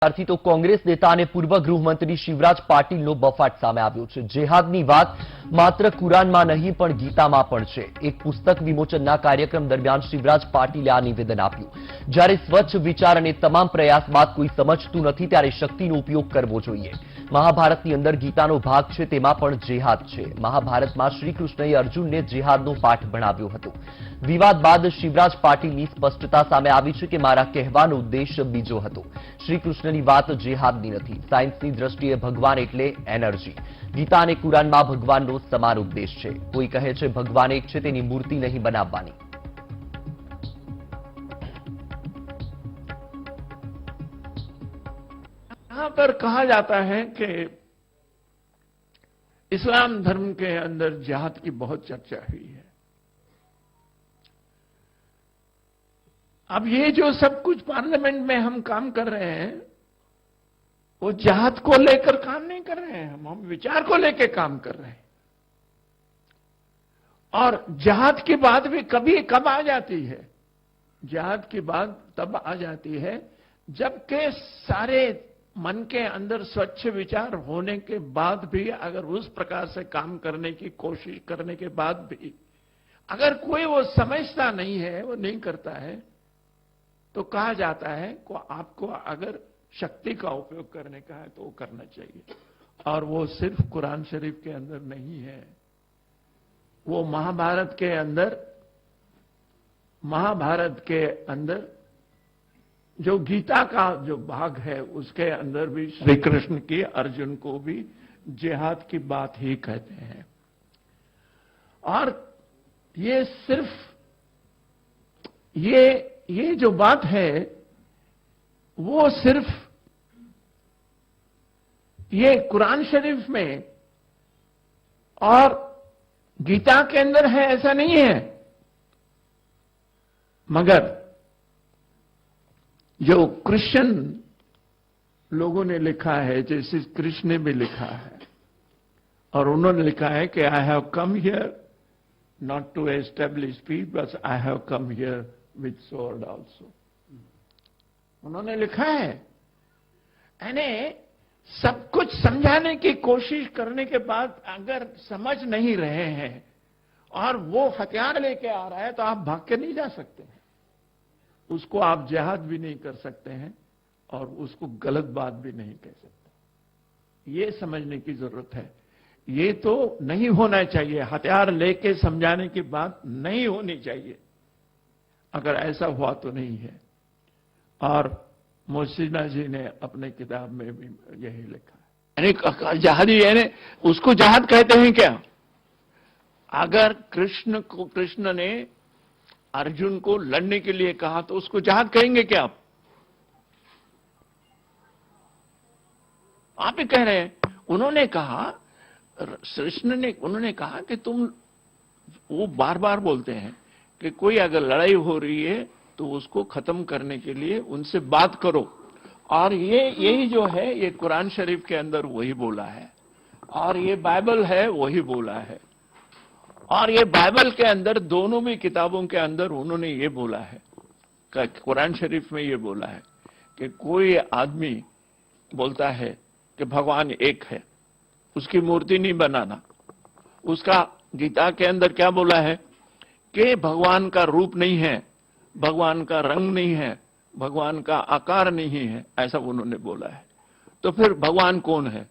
ત્યારથી તો કોંગ્રેસ નેતા અને પૂર્વ ગૃહમંત્રી શિવરાજ પાટીલનો બફાટ સામે આવ્યો છે। જેહાદની વાત માત્ર કુરાનમાં નહીં પણ ગીતામાં પણ છે। એક પુસ્તક વિમોચનના કાર્યક્રમ દરમિયાન શિવરાજ પાટીલે આ નિવેદન આપ્યું। જ્યારે સ્વચ્છ વિચાર અને તમામ પ્રયાસ બાદ કોઈ સમજતું નથી ત્યારે શક્તિનો ઉપયોગ કરવો જોઈએ। મહાભારતની અંદર ગીતાનો ભાગ છે, તેમાં પણ જેહાદ છે। મહાભારતમાં શ્રીકૃષ્ણએ અર્જુનને જેહાદનો પાઠ ભણાવ્યો હતો। વિવાદ બાદ શિવરાજ પાટીલની સ્પષ્ટતા સામે આવી છે કે મારા કહેવાનો ઉદ્દેશ બીજો હતો। શ્રીકૃષ્ણની વાત જેહાદની નથી। સાયન્સની દ્રષ્ટિએ ભગવાન એટલે એનર્જી। ગીતા અને કુરાનમાં ભગવાનનો સમાન ઉદ્દેશ છે। કોઈ કહે છે ભગવાન એક છે, તેની મૂર્તિ નહીં બનાવવાની। यहां पर कहा जाता है कि इस्लाम धर्म के अंदर जिहाद की बहुत चर्चा हुई है। अब ये जो सब कुछ पार्लियामेंट में हम काम कर रहे हैं, वो जिहाद को लेकर काम नहीं कर रहे हैं, हम विचार को लेकर काम कर रहे हैं। और जिहाद की बात भी कभी कब आ जाती है? जिहाद की बात तब आ जाती है जबकि सारे मन के अंदर स्वच्छ विचार होने के बाद भी अगर उस प्रकार से काम करने की कोशिश करने के बाद भी अगर कोई वो समझता नहीं है, वो नहीं करता है, तो कहा जाता है को आपको अगर शक्ति का उपयोग करने का है तो वो करना चाहिए। और वो सिर्फ कुरान शरीफ के अंदर नहीं है, वो महाभारत के अंदर जो गीता का जो भाग है उसके अंदर भी श्री कृष्ण की अर्जुन को भी जिहाद की बात ही कहते हैं। और ये सिर्फ ये जो बात है वो सिर्फ ये कुरान शरीफ में और गीता के अंदर है ऐसा नहीं है, मगर जो क्रिश्चियन लोगों ने लिखा है, जैसे कृष्ण ने भी लिखा है, और उन्होंने लिखा है कि I have come here not to establish peace but I have come here with sword also. उन्होंने लिखा है, यानी सब कुछ समझाने की कोशिश करने के बाद अगर समझ नहीं रहे हैं और वो हथियार लेके आ रहा है तो आप भाग के नहीं जा सकते हैं, उसको आप जिहाद भी नहीं कर सकते हैं और उसको गलत बात भी नहीं कह सकते। ये समझने की जरूरत है। ये तो नहीं होना चाहिए, हथियार लेके समझाने की बात नहीं होनी चाहिए। अगर ऐसा हुआ तो नहीं है। और मोहसिना जी ने अपने किताब में भी यही लिखा है, यानी जहादी यानी उसको जहाद कहते हैं क्या? अगर कृष्ण ने अर्जुन को लड़ने के लिए कहा तो उसको जहाद कहेंगे क्या आप ही कह रहे हैं। उन्होंने कहा, उन्होंने कहा कि तुम, वो बार बार बोलते हैं कि कोई अगर लड़ाई हो रही है तो उसको खत्म करने के लिए उनसे बात करो। और यही जो है ये कुरान शरीफ के अंदर वही बोला है, और ये बाइबल है वही बोला है। और ये बाइबल के अंदर दोनों भी किताबों के अंदर उन्होंने ये बोला है, कुरान शरीफ में ये बोला है कि कोई आदमी बोलता है कि भगवान एक है, उसकी मूर्ति नहीं बनाना। उसका गीता के अंदर क्या बोला है कि भगवान का रूप नहीं है, भगवान का रंग नहीं है, भगवान का आकार नहीं है, ऐसा उन्होंने बोला है। तो फिर भगवान कौन है?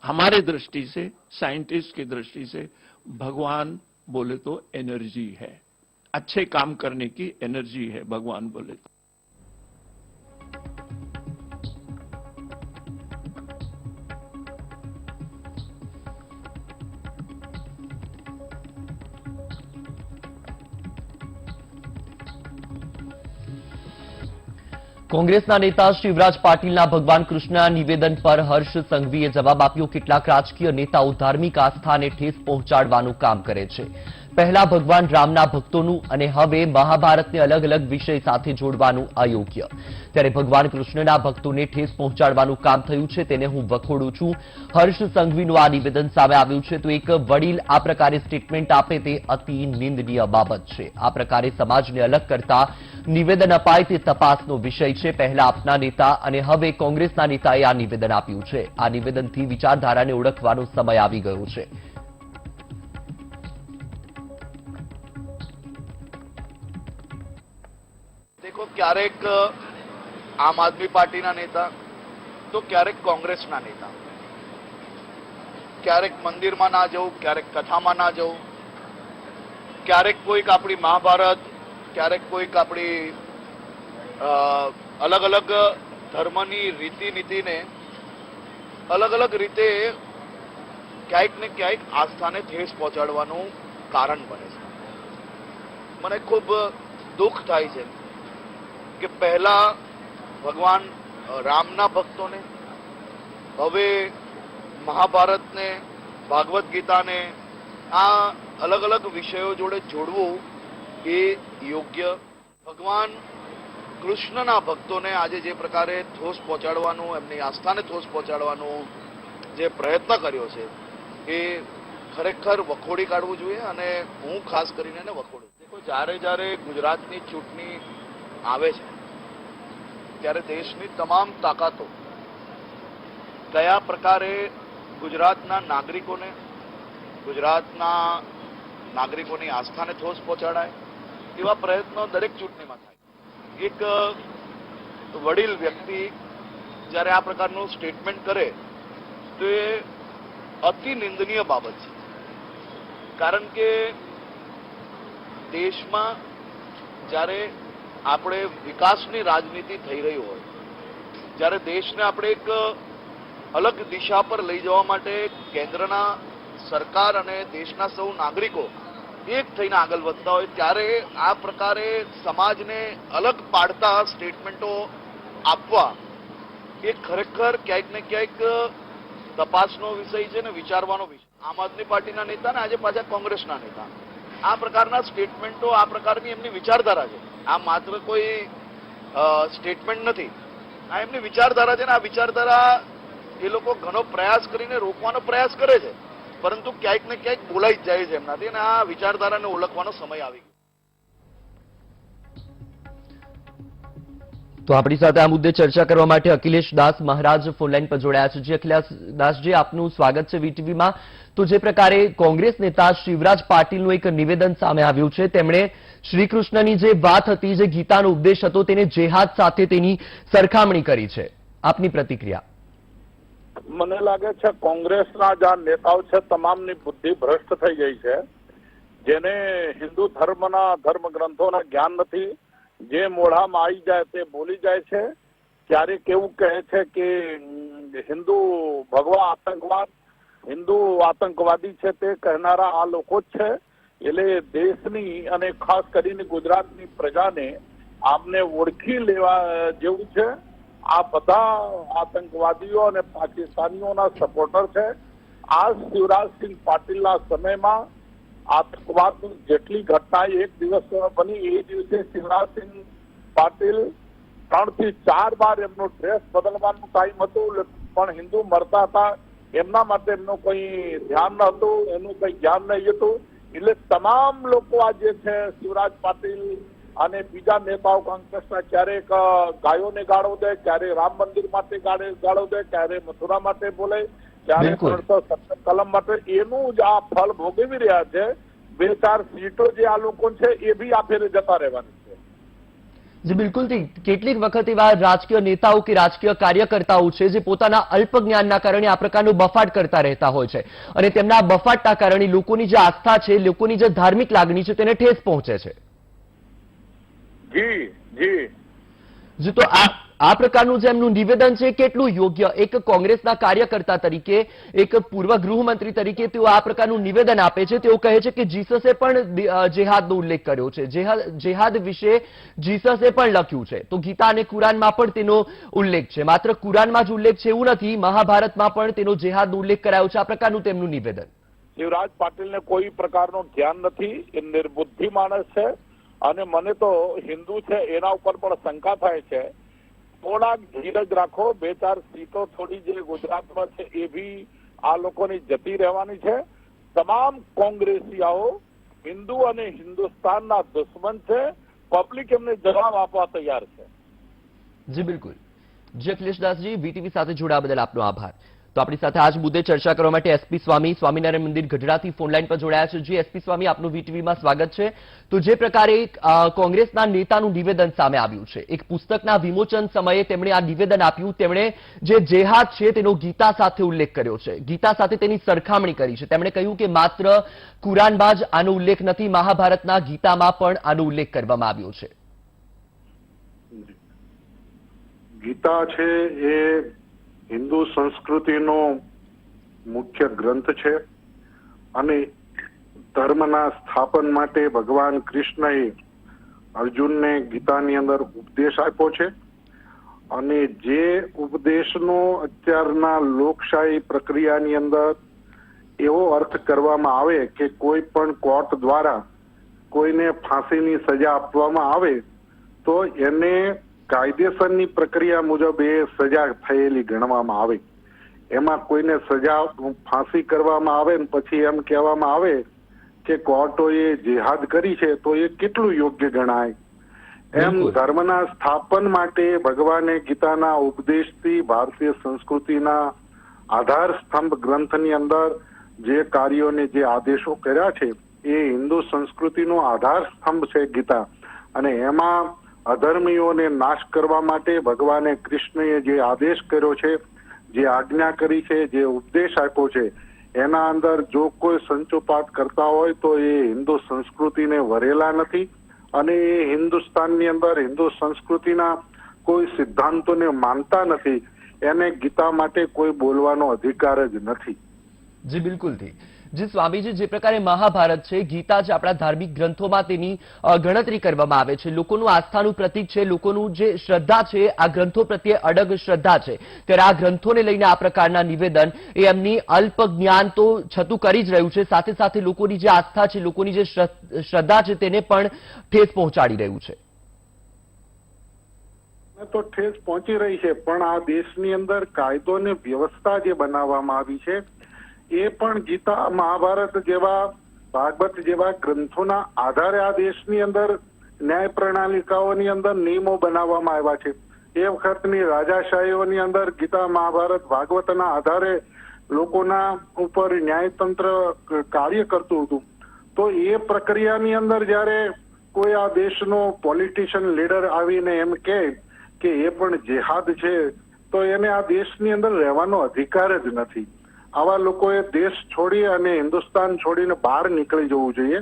हमारे दृष्टि से, साइंटिस्ट की दृष्टि से भगवान बोले तो एनर्जी है, अच्छे काम करने की एनर्जी है भगवान बोले तो। કોંગ્રેસના નેતા શિવરાજ પાટીલના ભગવાન કૃષ્ણના નિવેદન પર હર્ષ સંઘવીએ જવાબ આપ્યો। કેટલાક રાજકીય નેતાઓ ધાર્મિક આસ્થાને ઠેસ પહોંચાડવાનું કામ કરે છે, પહેલા ભગવાન રામના ભક્તોનું અને હવે મહાભારતને અલગ અલગ વિષય સાથે જોડવાનું અયોગ્ય. ત્યારે ભગવાન કૃષ્ણના ભક્તોને ઠેસ પહોંચાડવાનું કામ થયું છે, તેને હું વખોડું છું. હર્ષ સંઘવીનું આ નિવેદન સામે આવ્યું છે. તો એક વડીલ આ પ્રકારે સ્ટેટમેન્ટ આપે તે અતિ નિંદનીય બાબત છે. આ પ્રકારે સમાજને અલગ કરતા નિવેદન અપાય તે તપાસનો વિષય છે. પહેલા આપના નેતા અને હવે કોંગ્રેસના નેતાએ આ નિવેદન આપ્યું છે. આ નિવેદનથી વિચારધારાને ઓળખવાનો સમય આવી ગયો છે. देखो क्यारेक आम आदमी पार्टीना नेता तो क्यारेक कांग्रेसना नेता क्यारेक मंदिरमां ना जવું क्यारेक कथामां ना जવું क्यारेक कोईक आपणी महाभारत क्यारेक कोईक आपणी अलग अलग धर्मनी रीति नीति ने अलग अलग रीते क्यांक ने क्यांक आस्थाने ठेस पहोंचाडवानुं कारण बने छे. मने खूब दुख थाय छे कि पहला भगवान रामना भक्तों ने हवे महाभारत ने भागवत गीता ने आ अलग अलग विषयों जोड़े जोड़वू ए योग्य. भगवान कृष्णना भक्तों ने आज जे प्रकारे ठोस पहोंचाडवानुं एमनी आस्थाने ठोस पहोंचाडवानुं जे प्रयत्न कर्यो छे ए खरेखर वखोड़ी काढवुं जोईए अने हूँ खास करीने एने वखोडुं. देखो जारे जारे गुजरातनी चूंटणी आवे छे त्यारे देशनी तमाम ताकतो कया प्रकारे गुजरातना नागरिकोने गुजरातना नागरिकोनी आस्थाने ठोस पहोंचाडाय एवा प्रयत्नो दरेक चूंटणीमां थाय. एक वडील व्यक्ति ज्यारे आ प्रकारनुं स्टेटमेंट करे तो ए अति निंदनीय बाबत छे. कारण के देशमां ज्यारे આપણે વિકાસની રાજનીતિ થઈ રહી હોય જ્યારે દેશને આપણે એક અલગ દિશા પર લઈ જવા માટે કેન્દ્રના સરકાર અને દેશના સૌ નાગરિકો એક થઈને આગળ વધતા હોય ત્યારે આ પ્રકારે સમાજને અલગ પાડતા સ્ટેટમેન્ટો આપવા એ ખરેખર ક્યાંક ને ક્યાંક તપાસનો વિષય છે ને વિચારવાનો વિષય. આમ આદમી પાર્ટીના નેતા ને આજે પાછા કોંગ્રેસના નેતા આ પ્રકારના સ્ટેટમેન્ટો આ પ્રકારની એમની વિચારધારા છે. આ માત્ર કોઈ સ્ટેટમેન્ટ નથી, આ એમની વિચારધારા છે ને આ વિચારધારા એ લોકો ઘણો પ્રયાસ કરીને રોકવાનો પ્રયાસ કરે છે પરંતુ ક્યાંક ને ક્યાંક બોલાઈ જ જાય છે એમનાથી અને આ વિચારધારાને ઓળખવાનો સમય આવી ગયો. તો આપણી સાથે આ મુદ્દે ચર્ચા કરવા માટે અખિલેશ દાસ મહારાજ ફોનલાઈન પર જોડાયા છે. જી અખિલેશ દાસજી, આપનું સ્વાગત છે વીટીવીમાં. તો જે પ્રકારે કોંગ્રેસ નેતા શિવરાજ પાટીલનું એક નિવેદન સામે આવ્યું છે, તેમણે શ્રીકૃષ્ણની જે વાત હતી, જે ગીતાનો ઉપદેશ હતો, તેને જેહાદ સાથે તેની સરખામણી કરી છે. આપની પ્રતિક્રિયા? મને લાગે છે કોંગ્રેસના જે નેતાઓ છે તમામની બુદ્ધિ ભ્રષ્ટ થઈ ગઈ છે. જેને હિન્દુ ધર્મના ધર્મ ગ્રંથોના જ્ઞાન નથી, જે મોઢામાં આવી જાય તે બોલી જાય છે. ક્યારેક એવું કહે છે કે હિન્દુ ભગવા આતંકવાદ, હિન્દુ આતંકવાદી છે તે કહેનારા આ લોકો જ છે. એટલે દેશની અને ખાસ કરીને ગુજરાતની પ્રજાને આમને ઓળખી લેવા જેવું છે. આ બધા આતંકવાદીઓ અને પાકિસ્તાનીઓના સપોર્ટર છે. આ શિવરાજસિંહ પાટીલના સમયમાં આતંકવાદની જેટલી ઘટના એક દિવસ બની એ દિવસે શિવરાજસિંહ પાટીલ 3 થી 4 વાર એમનો ડ્રેસ બદલવાનું ટાઈમ હતું પણ હિન્દુ મરતા હતા એમના માટે એમનું કોઈ ધ્યાન ન હતું, એનું કોઈ જ્ઞાન નહીં હતું. એટલે તમામ લોકો આજે છે શિવરાજ પાટીલ અને બીજા નેતાઓ કોંગ્રેસના ક્યારેક ગાયોને ગાળો દે, ક્યારે રામ મંદિર માટે ગાળો દે, ક્યારે મથુરા માટે બોલે, ક્યારે 370 કલમ માટે. એનું જ આ ફળ ભોગવી રહ્યા છે. 2-4 સીટો જે આ લોકો છે એ બી આ ફેરે જતા રહેવાની છે. જી બિલકુલ. કેટલીક વખત એવા રાજકીય નેતાઓ કે રાજકીય કાર્યકર્તાઓ છે જે પોતાના અલ્પ જ્ઞાનના કારણે આ પ્રકારનું બફાટ કરતા રહેતા હોય છે અને તેમના બફાટના કારણે લોકોની જે આસ્થા છે, લોકોની જે ધાર્મિક લાગણી છે તેને ઠેસ પહોંચે છે. જી જી જી, તો આ પ્રકારનું જે એમનું નિવેદન છે કેટલું યોગ્ય? એક કોંગ્રેસના કાર્યકર્તા તરીકે, એક પૂર્વ ગૃહમંત્રી તરીકે તેઓ આ પ્રકારનું નિવેદન આપે છે. તેઓ કહે છે કે જીસસે પણ જેહાદનો ઉલ્લેખ કર્યો છે, જેહાદ વિશે જીસસે પણ લખ્યું છે. તો ગીતા અને કુરાનમાં પણ તેનો ઉલ્લેખ છે. માત્ર કુરાનમાં જ ઉલ્લેખ છે એવું નથી, મહાભારતમાં પણ તેનો જેહાદનો ઉલ્લેખ કરાયો છે. આ પ્રકારનું તેમનું નિવેદન. શિવરાજ પાટીલને કોઈ પ્રકારનું જ્ઞાન નથી, એ નિર્બુદ્ધિ માણસ છે અને મને તો હિન્દુ છે એના ઉપર પણ શંકા થાય છે. થોડાક ધીરજ રાખો, 2-4 સીટો થોડી જે ગુજરાતમાં છે એ બી આ લોકોની જતી રહેવાની છે. તમામ કોંગ્રેસીઓ હિન્દુ અને હિન્દુસ્તાનના દુશ્મન છે. પબ્લિક એમને જવાબ આપવા તૈયાર છે. જી બિલકુલ. જી અખિલેશદાસજી, વીટીવી સાથે જોડાવા બદલ આપનો આભાર. તો આપણી સાથે આજ મુદ્દે ચર્ચા કરવા માટે એસપી સ્વામી સ્વામિનારાયણ મંદિર ગઢડાથી ફોનલાઈન પર જોડાયા છે. જી એસપી સ્વામી, આપનું વીટીવીમાં સ્વાગત છે. તો જે પ્રકારે કોંગ્રેસના નેતાનું નિવેદન સામે આવ્યું છે, એક પુસ્તકના વિમોચન સમયે તેમણે આ નિવેદન આપ્યું, તેમણે જે જેહાદ છે તેનો ગીતા સાથે ઉલ્લેખ કર્યો છે, ગીતા સાથે તેની સરખામણી કરી છે. તેમણે કહ્યું કે માત્ર કુરાનમાં જ આનો ઉલ્લેખ નથી, મહાભારતના ગીતામાં પણ આનો ઉલ્લેખ કરવામાં આવ્યો છે. ગીતા છે એ હિન્દુ સંસ્કૃતિનો મુખ્ય ગ્રંથ છે અને ધર્મના સ્થાપન માટે ભગવાન કૃષ્ણએ અર્જુનને ગીતાની અંદર ઉપદેશ આપ્યો છે અને જે ઉપદેશનો અત્યારના લોકશાહી પ્રક્રિયાની અંદર એવો અર્થ કરવામાં આવે કે કોઈ પણ કોર્ટ દ્વારા કોઈને ફાંસીની સજા આપવામાં આવે તો એને કાયદેસરની પ્રક્રિયા મુજબ એ સજા થયેલી ગણવામાં આવે. એમાં કોઈને સજા ફાંસી કરવામાં આવે ને પછી એમ કહેવામાં આવે કે કોર્ટોએ જેહાદ કરી છે તો એ કેટલું યોગ્ય ગણાય? એમ ધર્મના સ્થાપન માટે ભગવાને ગીતાના ઉપદેશથી ભારતીય સંસ્કૃતિના આધાર સ્તંભ ગ્રંથની અંદર જે કાર્યોને જે આદેશો કર્યા છે એ હિન્દુ સંસ્કૃતિનો આધાર સ્તંભ છે ગીતા. અને એમાં અધર્મીઓને નાશ કરવા માટે ભગવાને કૃષ્ણએ જે આદેશ કર્યો છે, જે આજ્ઞા કરી છે, જે ઉપદેશ આપ્યો છે, એના અંદર જો કોઈ સંચોપાત કરતા હોય તો એ હિન્દુ સંસ્કૃતિને વરેલા નથી અને એ હિન્દુસ્તાનની અંદર હિન્દુ સંસ્કૃતિના કોઈ સિદ્ધાંતોને માનતા નથી. એને ગીતા માટે કોઈ બોલવાનો અધિકાર જ નથી. જી બિલકુલથી. જી સ્વામીજી, જે પ્રકારે મહાભારત છે, ગીતા છે, આપણા ધાર્મિક ગ્રંથોમાં તેની ગણતરી કરવામાં આવે છે, લોકોનું આસ્થાનું પ્રતીક છે, લોકોનું જે શ્રદ્ધા છે આ ગ્રંથો પ્રત્યે અડગ શ્રદ્ધા છે, ત્યારે આ ગ્રંથોને લઈને આ પ્રકારના નિવેદન એ એમની અલ્પ જ્ઞાન તો છતું કરી જ રહ્યું છે, સાથે સાથે લોકોની જે આસ્થા છે, લોકોની જે શ્રદ્ધા છે તેને પણ ઠેસ પહોંચાડી રહ્યું છે. તો ઠેસ પહોંચી રહી છે, પણ આ દેશની અંદર કાયદો ને વ્યવસ્થા જે બનાવવામાં આવી છે એ પણ ગીતા, મહાભારત જેવા, ભાગવત જેવા ગ્રંથોના આધારે આ દેશની અંદર ન્યાય પ્રણાલિકાઓની અંદર નિયમો બનાવવામાં આવ્યા છે. એ વખતની રાજાશાહીઓની અંદર ગીતા, મહાભારત, ભાગવતના આધારે લોકોના ઉપર ન્યાયતંત્ર કાર્ય કરતું હતું. તો એ પ્રક્રિયાની અંદર જયારે કોઈ આ દેશનો પોલિટિશિયન લીડર આવીને એમ કે એ પણ જેહાદ છે તો એને આ દેશની અંદર રહેવાનો અધિકાર જ નથી. આવા લોકોએ દેશ છોડી અને હિન્દુસ્તાન છોડીને બહાર નીકળી જવું જોઈએ,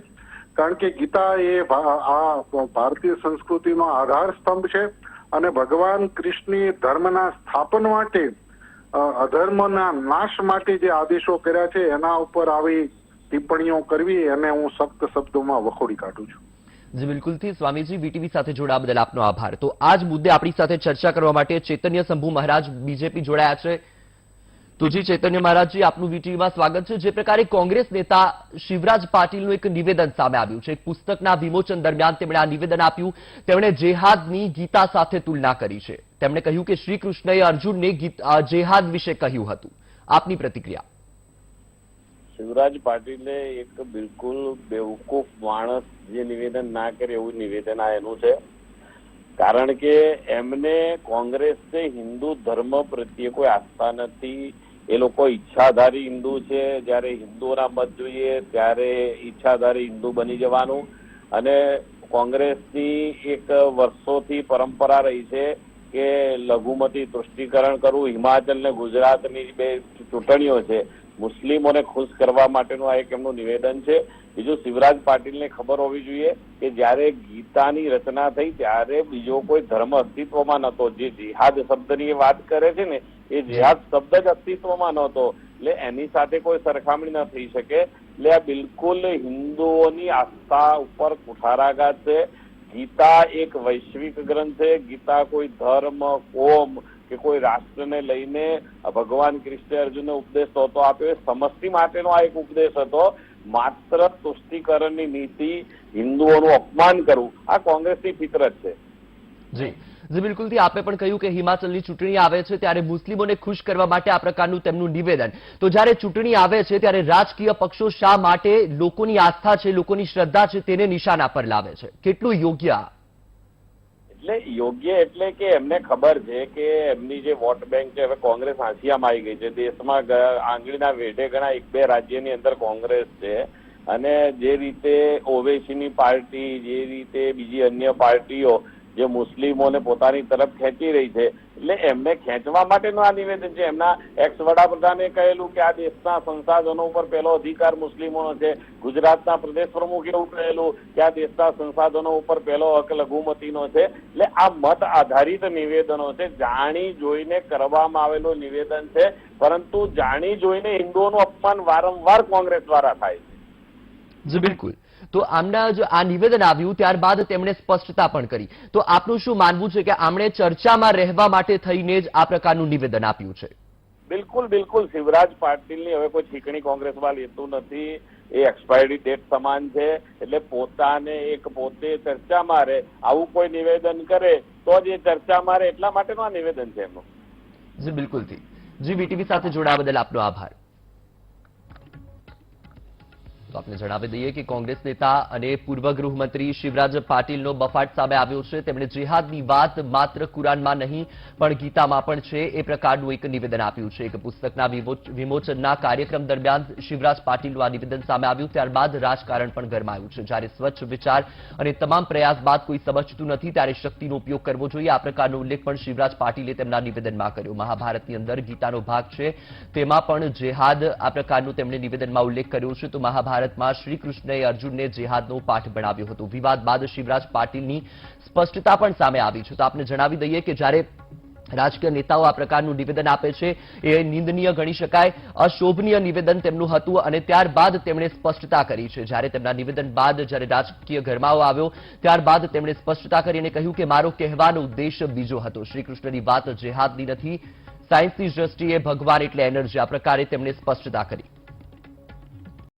કારણ કે ગીતા એ આ ભારતીય સંસ્કૃતિનો આધાર સ્તંભ છે અને ભગવાન કૃષ્ણએ ધર્મના સ્થાપન માટે, અધર્મના નાશ માટે જે આદેશો કર્યા છે એના ઉપર આવી ટિપ્પણીઓ કરવી એને હું સખ્ત શબ્દોમાં વખોડી કાઢું છું. જી બિલકુલથી. સ્વામીજી, વીટીવી સાથે જોડાવા બદલ આપનો આભાર. તો આ જ મુદ્દે આપણી સાથે ચર્ચા કરવા માટે ચૈતન્ય શંભુ મહારાજ બીજેપી જોડાયા છે. તો જી ચૈતન્ય મહારાજજી, આપનું વીટીવીમાં સ્વાગત છે. જે પ્રકારે કોંગ્રેસ નેતા શિવરાજ પાટીલનું એક નિવેદન સામે આવ્યું છે, એક પુસ્તકના વિમોચન દરમિયાન તેમણે આ નિવેદન આપ્યું, તેમણે જેહાદની ગીતા સાથે તુલના કરી છે. તેમણે કહ્યું કે શ્રી કૃષ્ણએ અર્જુનને જેહાદ વિશે કહ્યું હતું. આપની પ્રતિક્રિયા? શિવરાજ પાટીલે એક બિલકુલ બેવકૂફ માણસ જે નિવેદન ના કરે એવું નિવેદન આ એનું છે. કારણ કે એમને કોંગ્રેસને હિન્દુ ધર્મ પ્રત્યે કોઈ આસ્થા નથી. એ લોકો ઈચ્છાધારી હિન્દુ છે. જ્યારે હિન્દુઓના મત જોઈએ ત્યારે ઈચ્છાધારી હિન્દુ બની જવાનું. અને કોંગ્રેસની એક વર્ષોથી પરંપરા રહી છે કે લઘુમતી તુષ્ટિકરણ કરવું. હિમાચલ ને ગુજરાતની 2 ચૂંટણીઓ છે, મુસ્લિમોને ખુશ કરવા માટેનું આ એક એમનું નિવેદન છે. બીજું, શિવરાજ પાટીલને ખબર હોવી જોઈએ કે જ્યારે ગીતાની રચના થઈ ત્યારે બીજો કોઈ ધર્મ અસ્તિત્વમાં નહોતો. જે જિહાદ શબ્દની વાત કરે છે ને એ જિહાદ શબ્દ જ અસ્તિત્વમાં નહોતો, એટલે એની સાથે કોઈ સરખામણી ન થઈ શકે. એટલે આ બિલકુલ હિન્દુઓની આસ્થા ઉપર કુઠારાઘાત છે. ગીતા એક વૈશ્વિક ગ્રંથ છે. ગીતા કોઈ ધર્મ, કોમ કે કોઈ રાષ્ટ્રને લઈને ભગવાન કૃષ્ણ અર્જુનને ઉપદેશ નહોતો આપ્યો, એ સમષ્ટિ માટેનો આ એક ઉપદેશ હતો. માત્ર તુષ્ટિકરણની નીતિ, હિન્દુઓનું અપમાન કરવું, આ કોંગ્રેસની ફિતરત છે. જી બિલકુલથી આપે પણ કહ્યું કે હિમાચલની ચૂંટણી આવે છે ત્યારે મુસ્લિમોને ખુશ કરવા માટે આ પ્રકારનું તેમનું નિવેદન. તો જ્યારે ચૂંટણી આવે છે ત્યારે રાજકીય પક્ષો શા માટે લોકોની આસ્થા છે, લોકોની શ્રદ્ધા છે તેને નિશાના પર લાવે છે? કેટલું યોગ્ય? એટલે યોગ્ય એટલે કે એમને ખબર છે કે એમની જે વોટ બેંક છે, હવે કોંગ્રેસ આંસિયામાં આવી ગઈ છે. દેશમાં આંગળીના વેઢે ઘણા 1-2 રાજ્યની અંદર કોંગ્રેસ છે, અને જે રીતે ઓવેસીની પાર્ટી, જે રીતે બીજી અન્ય પાર્ટીઓ જે મુસ્લિમોને પોતાની તરફ ખેંચી રહી છે, એટલે એમને ખેંચવા માટેનું આ નિવેદન છે. એમના એક્સ વડાપ્રધાને કહેલું કે આ દેશના સંસાધનો ઉપર પહેલો અધિકાર મુસ્લિમોનો છે. ગુજરાતના પ્રદેશ પ્રમુખે એવું કહેલું કે આ દેશના સંસાધનો ઉપર પહેલો હક લઘુમતીનો છે. એટલે આ મત આધારિત નિવેદનો છે, જાણી જોઈને કરવામાં આવેલું નિવેદન છે, પરંતુ જાણી જોઈને હિન્દુઓનું અપમાન વારંવાર કોંગ્રેસ દ્વારા થાય છે. જી બિલકુલ. તો આમના જો આ નિવેદન આવ્યું ત્યારબાદ તેમણે સ્પષ્ટતા પણ કરી. તો આપનું શું માનવું છે કે આમણે ચર્ચામાં રહેવા માટે થઈને જ આ પ્રકારનું નિવેદન આપ્યું છે? બિલકુલ. શિવરાજ પાટીલની હવે કોઈ ઠીકણી કોંગ્રેસમાં લેતું નથી. એ એક્સપાયરી ડેટ સમાન છે. એટલે પોતે ચર્ચામાં રહે, આવું કોઈ નિવેદન કરે તો જ એ ચર્ચામાં રહે, એટલા માટેનું આ નિવેદન છે એમનું. જી બિલકુલથી. જી વીટીવી સાથે જોડાવા બદલ આપનો આભાર. તો આપને જણાવી દઈએ કે કોંગ્રેસ નેતા અને પૂર્વ ગૃહમંત્રી શિવરાજ પાટીલનો બફાટ સામે આવ્યો છે. તેમણે જેહાદની વાત માત્ર કુરાનમાં નહીં પણ ગીતામાં પણ છે એ પ્રકારનું એક નિવેદન આપ્યું છે. એક પુસ્તકના વિમોચનના કાર્યક્રમ દરમિયાન શિવરાજ પાટીલનું આ નિવેદન સામે આવ્યું. ત્યારબાદ રાજકારણ પણ ગરમાયું છે. જ્યારે સ્વચ્છ વિચાર અને તમામ પ્રયાસ બાદ કોઈ સમજતું નથી ત્યારે શક્તિનો ઉપયોગ કરવો જોઈએ, આ પ્રકારનો ઉલ્લેખ પણ શિવરાજ પાટીલે તેમના નિવેદનમાં કર્યો. મહાભારતની અંદર ગીતાનો ભાગ છે, તેમાં પણ જેહાદ આ પ્રકારનું તેમણે નિવેદનમાં ઉલ્લેખ કર્યો છે. તો મહાભારતમાં શ્રી કૃષ્ણએ અર્જુનને જેહાદનો પાઠ ભણાવ્યો હતો. વિવાદ બાદ શિવરાજ પાટીલની સ્પષ્ટતા પણ સામે આવી છે. તો આપને જણાવી દઈએ કે જ્યારે રાજકીય નેતાઓ આ પ્રકારનું નિવેદન આપે છે એ નિંદનીય ગણી શકાય, અશોભનીય નિવેદન તેમનું હતું, અને ત્યારબાદ તેમણે સ્પષ્ટતા કરી છે. જ્યારે તેમના નિવેદન બાદ જ્યારે રાજકીય ગરમાવો આવ્યો ત્યારબાદ તેમણે સ્પષ્ટતા કરીને કહ્યું કે મારો કહેવાનો ઉદ્દેશ બીજો હતો. શ્રી કૃષ્ણની વાત જેહાદની નથી, સાયન્સની દ્રષ્ટિએ ભગવાન એટલે એનર્જી, આ પ્રકારે તેમણે સ્પષ્ટતા કરી.